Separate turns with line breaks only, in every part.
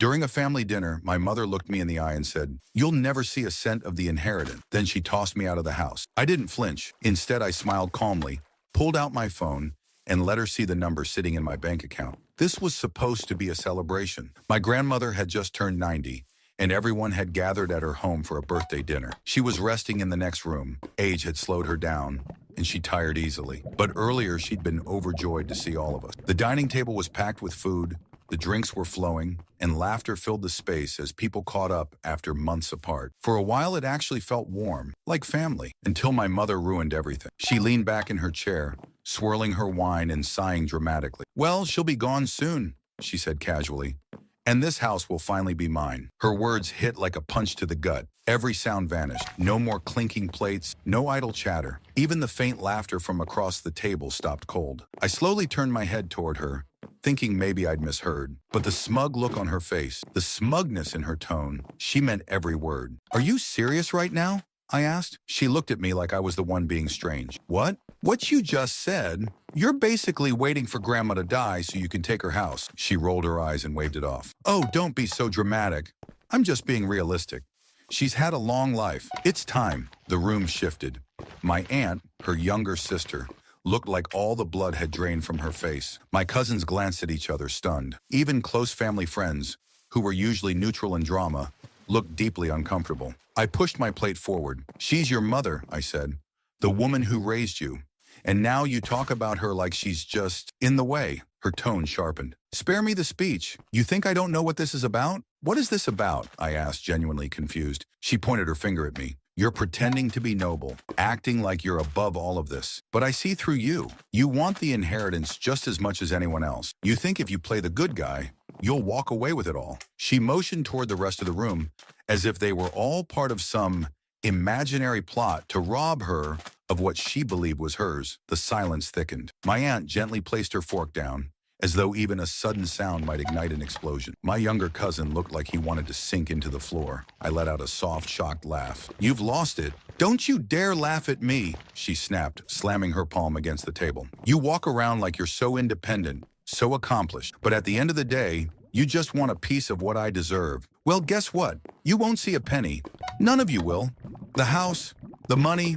During a family dinner, my mother looked me in the eye and said, "You'll never see a cent of the inheritance." Then she tossed me out of the house. I didn't flinch. Instead, I smiled calmly, pulled out my phone, and let her see the number sitting in my bank account. This was supposed to be a celebration. My grandmother had just turned 90, and everyone had gathered at her home for a birthday dinner. She was resting in the next room. Age had slowed her down, and she tired easily. But earlier, she'd been overjoyed to see all of us. The dining table was packed with food, the drinks were flowing, and laughter filled the space as people caught up after months apart. For a while, it actually felt warm, like family, until my mother ruined everything. She leaned back in her chair, swirling her wine and sighing dramatically. "Well, she'll be gone soon," she said casually. "And this house will finally be mine." Her words hit like a punch to the gut. Every sound vanished. No more clinking plates, no idle chatter. Even the faint laughter from across the table stopped cold. I slowly turned my head toward her, thinking maybe I'd misheard. But the smug look on her face, the smugness in her tone, she meant every word. "Are you serious right now?" I asked. She looked at me like I was the one being strange. "What? What you just said? You're basically waiting for Grandma to die so you can take her house." She rolled her eyes and waved it off. "Oh, don't be so dramatic. I'm just being realistic. She's had a long life. It's time." The room shifted. My aunt, her younger sister, looked like all the blood had drained from her face. My cousins glanced at each other, stunned. Even close family friends, who were usually neutral in drama, looked deeply uncomfortable. I pushed my plate forward. "She's your mother," I said. "The woman who raised you. And now you talk about her like she's just in the way." Her tone sharpened. "Spare me the speech. You think I don't know what this is about?" "What is this about?" I asked, genuinely confused. She pointed her finger at me. "You're pretending to be noble, acting like you're above all of this. But I see through you. You want the inheritance just as much as anyone else. You think if you play the good guy, you'll walk away with it all." She motioned toward the rest of the room, as if they were all part of some imaginary plot to rob her of what she believed was hers. The silence thickened. My aunt gently placed her fork down, as though even a sudden sound might ignite an explosion. My younger cousin looked like he wanted to sink into the floor. I let out a soft, shocked laugh. "You've lost it. Don't you dare laugh at me," she snapped, slamming her palm against the table. "You walk around like you're so independent, so accomplished, but at the end of the day, you just want a piece of what I deserve. Well, guess what? You won't see a penny. None of you will. The house, the money,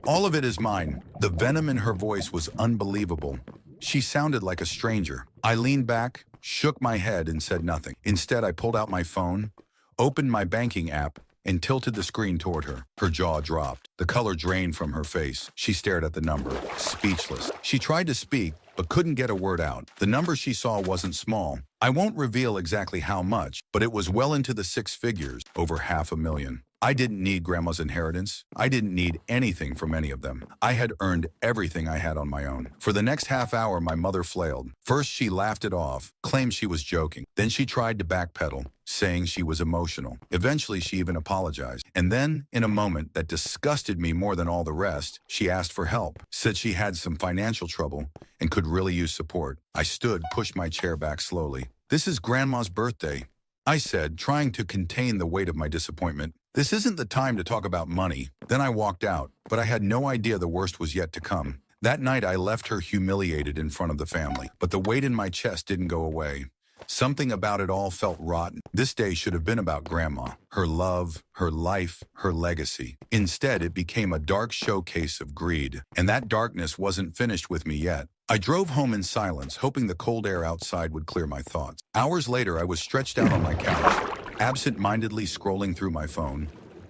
all of it is mine." The venom in her voice was unbelievable. She sounded like a stranger. I leaned back, shook my head, and said nothing. Instead, I pulled out my phone, opened my banking app, and tilted the screen toward her. Her jaw dropped. The color drained from her face. She stared at the number, speechless. She tried to speak, but couldn't get a word out. The number she saw wasn't small. I won't reveal exactly how much, but it was well into the six figures, over $500,000. I didn't need Grandma's inheritance. I didn't need anything from any of them. I had earned everything I had on my own. For the next half hour, my mother flailed. First, she laughed it off, claimed she was joking. Then she tried to backpedal, saying she was emotional. Eventually, she even apologized. And then, in a moment that disgusted me more than all the rest, she asked for help, said she had some financial trouble and could really use support. I stood, pushed my chair back slowly. "This is Grandma's birthday," I said, trying to contain the weight of my disappointment. "This isn't the time to talk about money." Then I walked out, but I had no idea the worst was yet to come. That night, I left her humiliated in front of the family, but the weight in my chest didn't go away. Something about it all felt rotten. This day should have been about Grandma, her love, her life, her legacy. Instead, it became a dark showcase of greed, and that darkness wasn't finished with me yet. I drove home in silence, hoping the cold air outside would clear my thoughts. Hours later, I was stretched out on my couch, absent-mindedly scrolling through my phone,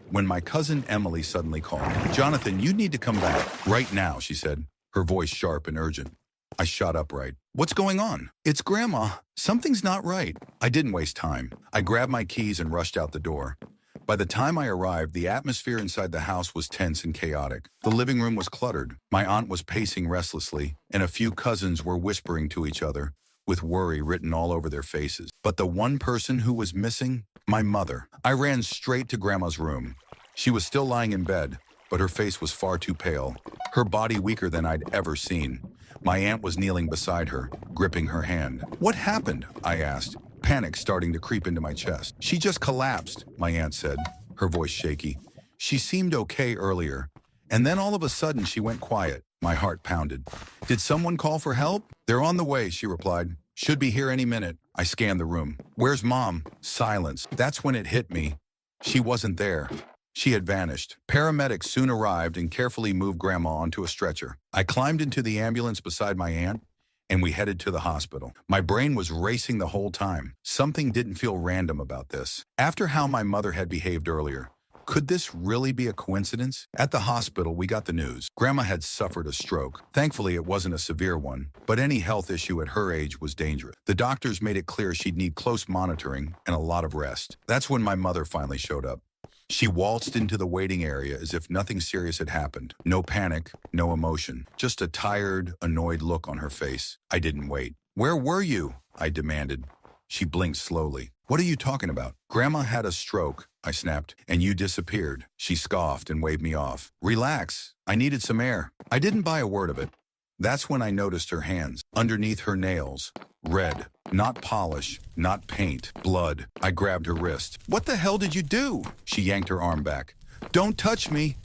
when my cousin Emily suddenly called. "Jonathan, you need to come back. Right now," she said, her voice sharp and urgent. I shot upright. "What's going on?" "It's Grandma. Something's not right." I didn't waste time. I grabbed my keys and rushed out the door. By the time I arrived, the atmosphere inside the house was tense and chaotic. The living room was cluttered. My aunt was pacing restlessly, and a few cousins were whispering to each other, with worry written all over their faces. But the one person who was missing? My mother. I ran straight to Grandma's room. She was still lying in bed, but her face was far too pale, her body weaker than I'd ever seen. My aunt was kneeling beside her, gripping her hand. "What happened?" I asked, panic starting to creep into my chest. "She just collapsed," my aunt said, her voice shaky. "She seemed okay earlier, and then all of a sudden she went quiet." My heart pounded. "Did someone call for help?" "They're on the way," she replied. Should be here any minute. I scanned the room. Where's Mom? Silence. That's when it hit me. She wasn't there. She had vanished. Paramedics soon arrived and carefully moved Grandma onto a stretcher. I climbed into the ambulance beside my aunt, and we headed to the hospital. My brain was racing the whole time. Something didn't feel random about this. After how my mother had behaved earlier, could this really be a coincidence? At the hospital, we got the news. Grandma had suffered a stroke. Thankfully, it wasn't a severe one, but any health issue at her age was dangerous. The doctors made it clear she'd need close monitoring and a lot of rest. That's when my mother finally showed up. She waltzed into the waiting area as if nothing serious had happened. No panic, no emotion, just a tired, annoyed look on her face. I didn't wait. "Where were you?" I demanded. She blinked slowly. "What are you talking about?" "Grandma had a stroke," I snapped, "and you disappeared." She scoffed and waved me off. "Relax. I needed some air." I didn't buy a word of it. That's when I noticed her hands, underneath her nails. Red. Not polish, not paint, blood. I grabbed her wrist. "What the hell did you do?" She yanked her arm back. "Don't touch me."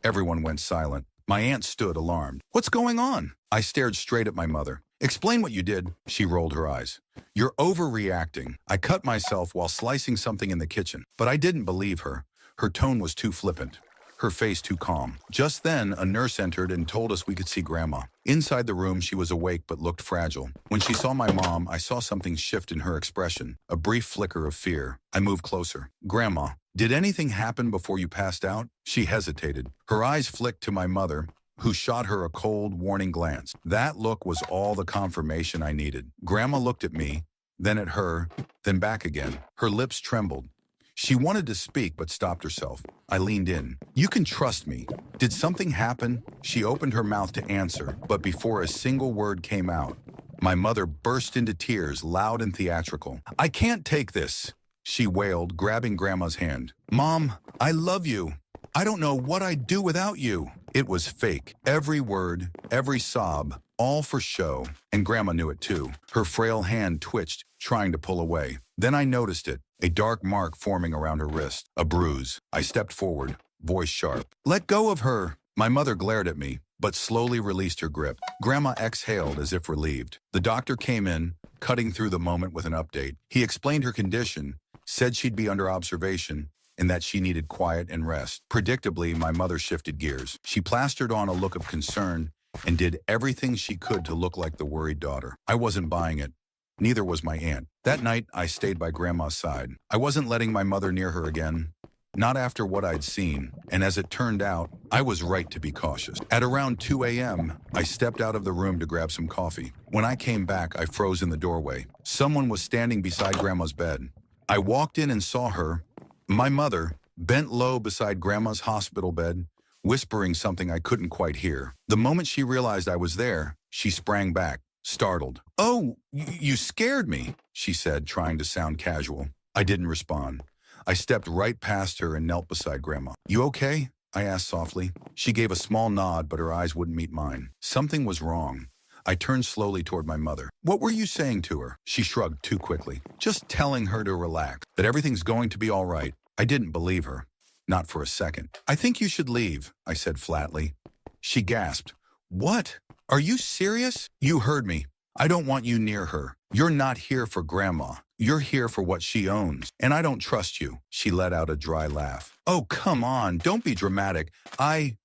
Everyone went silent. My aunt stood alarmed. "What's going on?" I stared straight at my mother. "Explain what you did." She rolled her eyes. "You're overreacting." I cut myself while slicing something in the kitchen, but I didn't believe her. Her tone was too flippant, her face too calm. Just then, a nurse entered and told us we could see Grandma. Inside the room, she was awake but looked fragile. When she saw my mom, I saw something shift in her expression, a brief flicker of fear. I moved closer. "Grandma, did anything happen before you passed out?" She hesitated. Her eyes flicked to my mother, who shot her a cold, warning glance. That look was all the confirmation I needed. Grandma looked at me, then at her, then back again. Her lips trembled. She wanted to speak but stopped herself. I leaned in. "You can trust me. Did something happen?" She opened her mouth to answer, but before a single word came out, my mother burst into tears, loud and theatrical. "I can't take this," she wailed, grabbing Grandma's hand. "Mom, I love you. I don't know what I'd do without you." It was fake. Every word, every sob, all for show. And Grandma knew it too. Her frail hand twitched, trying to pull away. Then I noticed it, a dark mark forming around her wrist, a bruise. I stepped forward, voice sharp. "Let go of her." My mother glared at me, but slowly released her grip. Grandma exhaled as if relieved. The doctor came in, cutting through the moment with an update. He explained her condition, said she'd be under observation, and that she needed quiet and rest. Predictably, my mother shifted gears. She plastered on a look of concern and did everything she could to look like the worried daughter. I wasn't buying it. Neither was my aunt. That night, I stayed by Grandma's side. I wasn't letting my mother near her again. Not after what I'd seen, and as it turned out, I was right to be cautious. At around 2 a.m., I stepped out of the room to grab some coffee. When I came back, I froze in the doorway. Someone was standing beside Grandma's bed. I walked in and saw her, my mother, bent low beside Grandma's hospital bed, whispering something I couldn't quite hear. The moment she realized I was there, she sprang back, startled. "Oh, you scared me," she said, trying to sound casual. I didn't respond. I stepped right past her and knelt beside Grandma. "You okay?" I asked softly. She gave a small nod, but her eyes wouldn't meet mine. Something was wrong. I turned slowly toward my mother. "What were you saying to her?" She shrugged too quickly. "Just telling her to relax, that everything's going to be all right." I didn't believe her. Not for a second. "I think you should leave," I said flatly. She gasped. "What? Are you serious?" "You heard me. I don't want you near her. You're not here for Grandma. You're here for what she owns, and I don't trust you." She let out a dry laugh. "Oh, come on, don't be dramatic. I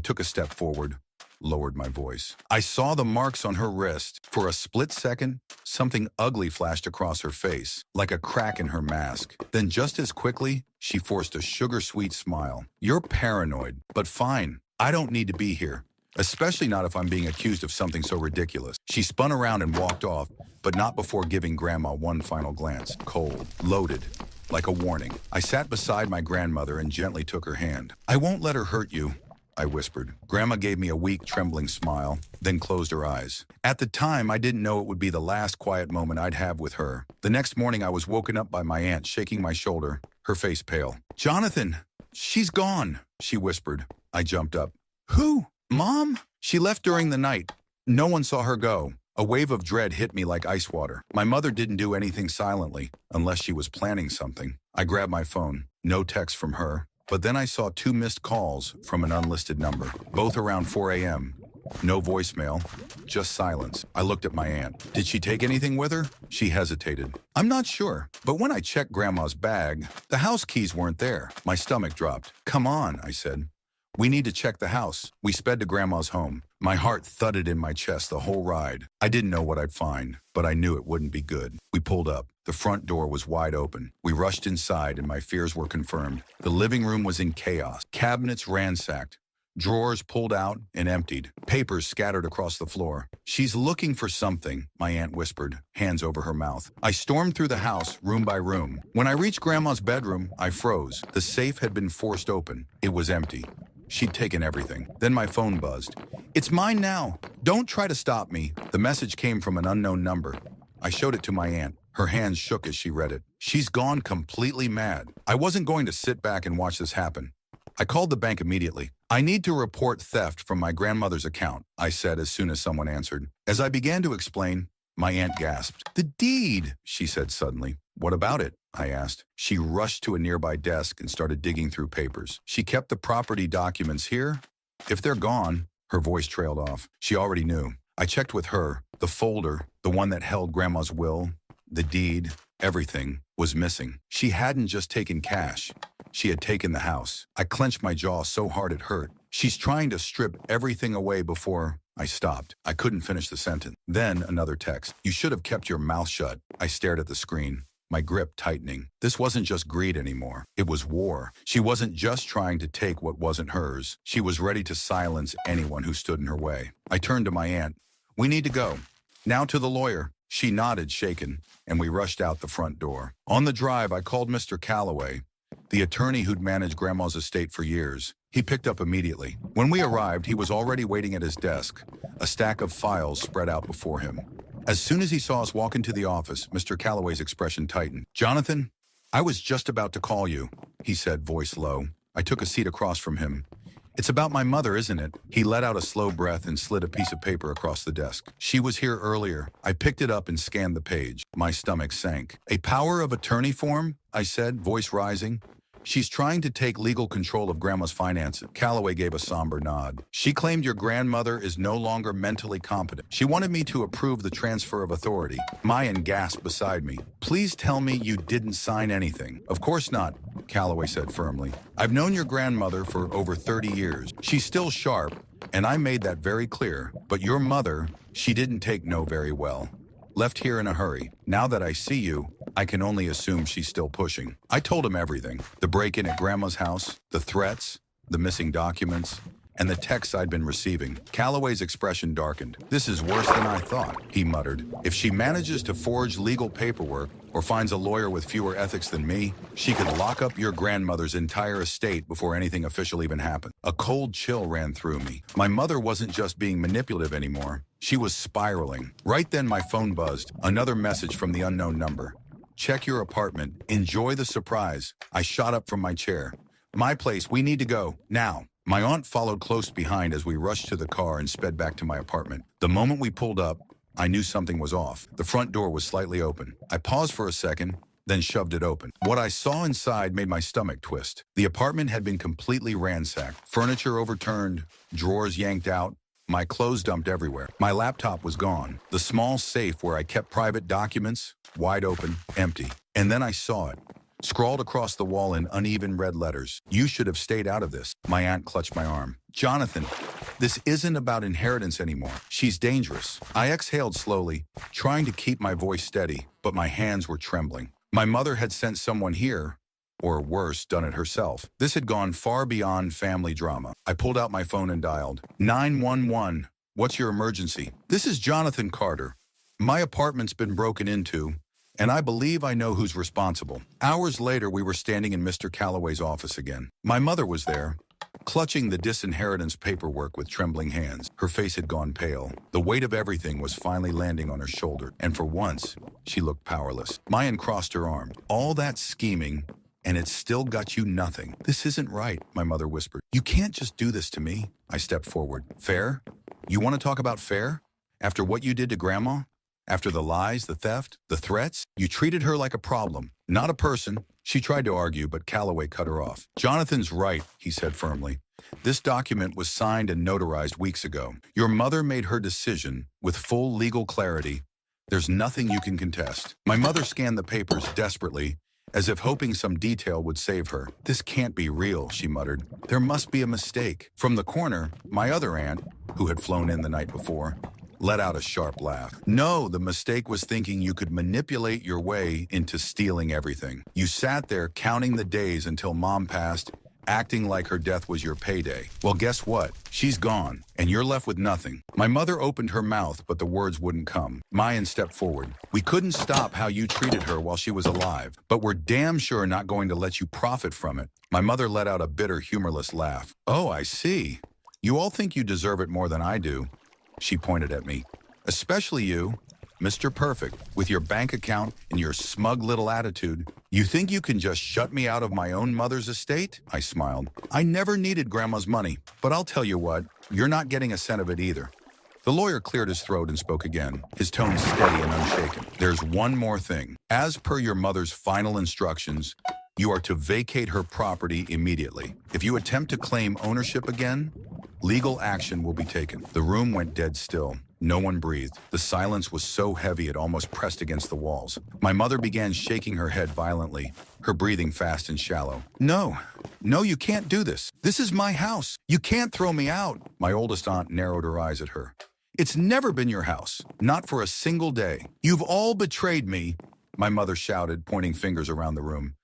took a step forward, lowered my voice. I saw the marks on her wrist. For a split second, something ugly flashed across her face, like a crack in her mask. Then just as quickly, she forced a sugar-sweet smile. "You're paranoid, but fine. I don't need to be here. Especially not if I'm being accused of something so ridiculous." She spun around and walked off, but not before giving Grandma one final glance. Cold, loaded, like a warning. I sat beside my grandmother and gently took her hand. "I won't let her hurt you," I whispered. Grandma gave me a weak, trembling smile, then closed her eyes. At the time, I didn't know it would be the last quiet moment I'd have with her. The next morning, I was woken up by my aunt shaking my shoulder, her face pale. "Jonathan, she's gone," she whispered. I jumped up. "Who? Mom?" "She left during the night. No one saw her go." A wave of dread hit me like ice water. My mother didn't do anything silently, unless she was planning something. I grabbed my phone. No text from her. But then I saw 2 missed calls from an unlisted number, both around 4 a.m. No voicemail, just silence. I looked at my aunt. Did she take anything with her? She hesitated. I'm not sure, but when I checked Grandma's bag, the house keys weren't there. My stomach dropped. Come on, I said. We need to check the house. We sped to Grandma's home. My heart thudded in my chest the whole ride. I didn't know what I'd find, but I knew it wouldn't be good. We pulled up. The front door was wide open. We rushed inside, and my fears were confirmed. The living room was in chaos. Cabinets ransacked. Drawers pulled out and emptied. Papers scattered across the floor. She's looking for something, my aunt whispered, hands over her mouth. I stormed through the house, room by room. When I reached Grandma's bedroom, I froze. The safe had been forced open. It was empty. She'd taken everything. Then my phone buzzed. It's mine now. Don't try to stop me. The message came from an unknown number. I showed it to my aunt. Her hands shook as she read it. She's gone completely mad. I wasn't going to sit back and watch this happen. I called the bank immediately. I need to report theft from my grandmother's account, I said as soon as someone answered. As I began to explain, my aunt gasped. The deed, she said suddenly. What about it? I asked. She rushed to a nearby desk and started digging through papers. She kept the property documents here. If they're gone, her voice trailed off. She already knew. I checked with her. The folder, the one that held Grandma's will, the deed, everything was missing. She hadn't just taken cash. She had taken the house. I clenched my jaw so hard it hurt. She's trying to strip everything away before... I stopped. I couldn't finish the sentence. Then another text. You should have kept your mouth shut. I stared at the screen, my grip tightening. This wasn't just greed anymore. It was war. She wasn't just trying to take what wasn't hers. She was ready to silence anyone who stood in her way. I turned to my aunt. We need to go. Now to the lawyer. She nodded, shaken, and we rushed out the front door. On the drive, I called Mr. Calloway, the attorney who'd managed Grandma's estate for years. He picked up immediately. When we arrived, he was already waiting at his desk, a stack of files spread out before him. As soon as he saw us walk into the office, Mr. Calloway's expression tightened. Jonathan, I was just about to call you, he said, voice low. I took a seat across from him. It's about my mother, isn't it? He let out a slow breath and slid a piece of paper across the desk. She was here earlier. I picked it up and scanned the page. My stomach sank. A power of attorney form? I said, voice rising. She's trying to take legal control of Grandma's finances. Calloway gave a somber nod. She claimed your grandmother is no longer mentally competent. She wanted me to approve the transfer of authority. Mayan gasped beside me. Please tell me you didn't sign anything. Of course not, Calloway said firmly. I've known your grandmother for over 30 years. She's still sharp, and I made that very clear. But your mother, she didn't take no very well. Left here in a hurry. Now that I see you, I can only assume she's still pushing. I told him everything. The break-in at Grandma's house, the threats, the missing documents, and the texts I'd been receiving. Calloway's expression darkened. This is worse than I thought, he muttered. If she manages to forge legal paperwork or finds a lawyer with fewer ethics than me, she could lock up your grandmother's entire estate before anything official even happened. A cold chill ran through me. My mother wasn't just being manipulative anymore. She was spiraling. Right then my phone buzzed. Another message from the unknown number. Check your apartment. Enjoy the surprise. I shot up from my chair. My place. We need to go. Now. My aunt followed close behind as we rushed to the car and sped back to my apartment. The moment we pulled up, I knew something was off. The front door was slightly open. I paused for a second, then shoved it open. What I saw inside made my stomach twist. The apartment had been completely ransacked. Furniture overturned, drawers yanked out, my clothes dumped everywhere. My laptop was gone. The small safe where I kept private documents, wide open, empty. And then I saw it. Scrawled across the wall in uneven red letters. You should have stayed out of this. My aunt clutched my arm. Jonathan, this isn't about inheritance anymore. She's dangerous. I exhaled slowly, trying to keep my voice steady, but my hands were trembling. My mother had sent someone here, or worse, done it herself. This had gone far beyond family drama. I pulled out my phone and dialed. 911. What's your emergency? This is Jonathan Carter. My apartment's been broken into, and I believe I know who's responsible. Hours later, we were standing in Mr. Calloway's office again. My mother was there, clutching the disinheritance paperwork with trembling hands. Her face had gone pale. The weight of everything was finally landing on her shoulder, and for once, she looked powerless. Mayan crossed her arm. All that scheming, and it still got you nothing. This isn't right, my mother whispered. You can't just do this to me. I stepped forward. Fair? You want to talk about fair? After what you did to Grandma? After the lies, the theft, the threats, you treated her like a problem, not a person. She tried to argue, but Calloway cut her off. Jonathan's right, he said firmly. This document was signed and notarized weeks ago. Your mother made her decision with full legal clarity. There's nothing you can contest. My mother scanned the papers desperately, as if hoping some detail would save her. This can't be real, she muttered. There must be a mistake. From the corner, my other aunt, who had flown in the night before, let out a sharp laugh. No, the mistake was thinking you could manipulate your way into stealing everything. You sat there counting the days until Mom passed, acting like her death was your payday. Well, guess what? She's gone, and you're left with nothing. My mother opened her mouth, but the words wouldn't come. Mayan stepped forward. We couldn't stop how you treated her while she was alive, but we're damn sure not going to let you profit from it. My mother let out a bitter, humorless laugh. Oh, I see. You all think you deserve it more than I do. She pointed at me. Especially you, Mr. Perfect, with your bank account and your smug little attitude. You think you can just shut me out of my own mother's estate? I smiled. I never needed Grandma's money, but I'll tell you what, you're not getting a cent of it either. The lawyer cleared his throat and spoke again, his tone steady and unshaken. There's one more thing. As per your mother's final instructions, you are to vacate her property immediately. If you attempt to claim ownership again, legal action will be taken. The room went dead still. No one breathed. The silence was so heavy it almost pressed against the walls. My mother began shaking her head violently, her breathing fast and shallow. No, you can't do this. This is my house. You can't throw me out. My oldest aunt narrowed her eyes at her. It's never been your house, not for a single day. You've all betrayed me, my mother shouted, pointing fingers around the room.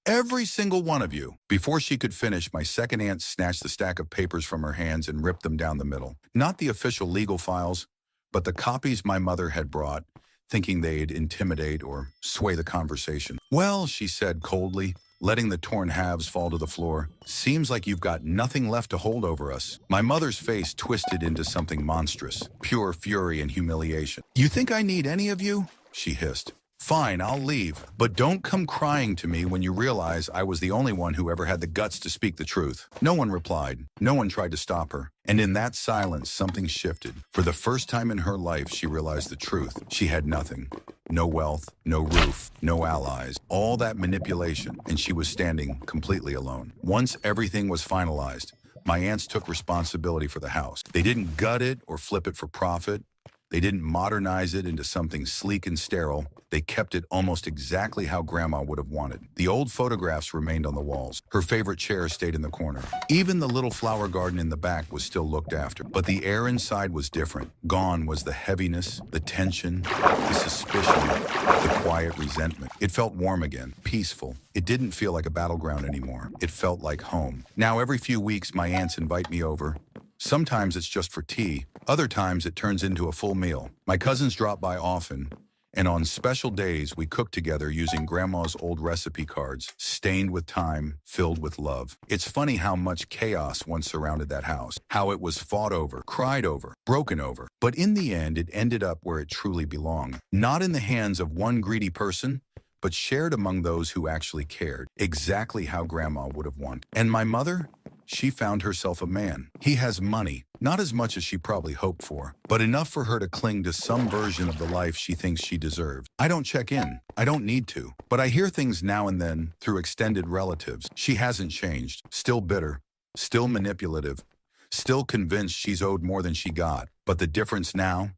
Every single one of you. Before she could finish, my second aunt snatched the stack of papers from her hands and ripped them down the middle. Not the official legal files, but the copies my mother had brought, thinking they'd intimidate or sway the conversation. Well, she said coldly, letting the torn halves fall to the floor, seems like you've got nothing left to hold over us. My mother's face twisted into something monstrous, pure fury and humiliation. You think I need any of you? She hissed. Fine, I'll leave, but don't come crying to me when you realize I was the only one who ever had the guts to speak the truth. No one replied. No one tried to stop her. And in that silence, something shifted. For the first time in her life, she realized the truth. She had nothing. No wealth, no roof, no allies. All that manipulation, and she was standing completely alone. Once everything was finalized, my aunts took responsibility for the house. They didn't gut it or flip it for profit. They didn't modernize it into something sleek and sterile. They kept it almost exactly how Grandma would have wanted. The old photographs remained on the walls. Her favorite chair stayed in the corner. Even the little flower garden in the back was still looked after. But the air inside was different. Gone was the heaviness, the tension, the suspicion, the quiet resentment. It felt warm again, peaceful. It didn't feel like a battleground anymore. It felt like home. Now every few weeks, my aunts invite me over. Sometimes it's just for tea. Other times it turns into a full meal. My cousins drop by often, and on special days we cook together using Grandma's old recipe cards, stained with time, filled with love. It's funny how much chaos once surrounded that house, how it was fought over, cried over, broken over. But in the end, it ended up where it truly belonged. Not in the hands of one greedy person, but shared among those who actually cared, exactly how Grandma would have wanted. And my mother? She found herself a man. He has money, not as much as she probably hoped for, but enough for her to cling to some version of the life she thinks she deserves. I don't check in. I don't need to. But I hear things now and then through extended relatives. She hasn't changed. Still bitter. Still manipulative. Still convinced she's owed more than she got. But the difference now?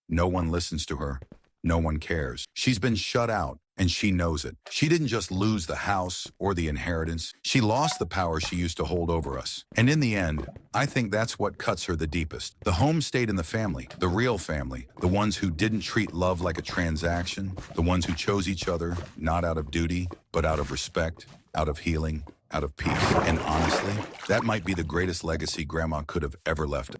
No one listens to her. No one cares. She's been shut out. And she knows it. She didn't just lose the house or the inheritance. She lost the power she used to hold over us. And in the end, I think that's what cuts her the deepest. The home stayed in the family, the real family, the ones who didn't treat love like a transaction, the ones who chose each other, not out of duty, but out of respect, out of healing, out of peace. And honestly, that might be the greatest legacy Grandma could have ever left.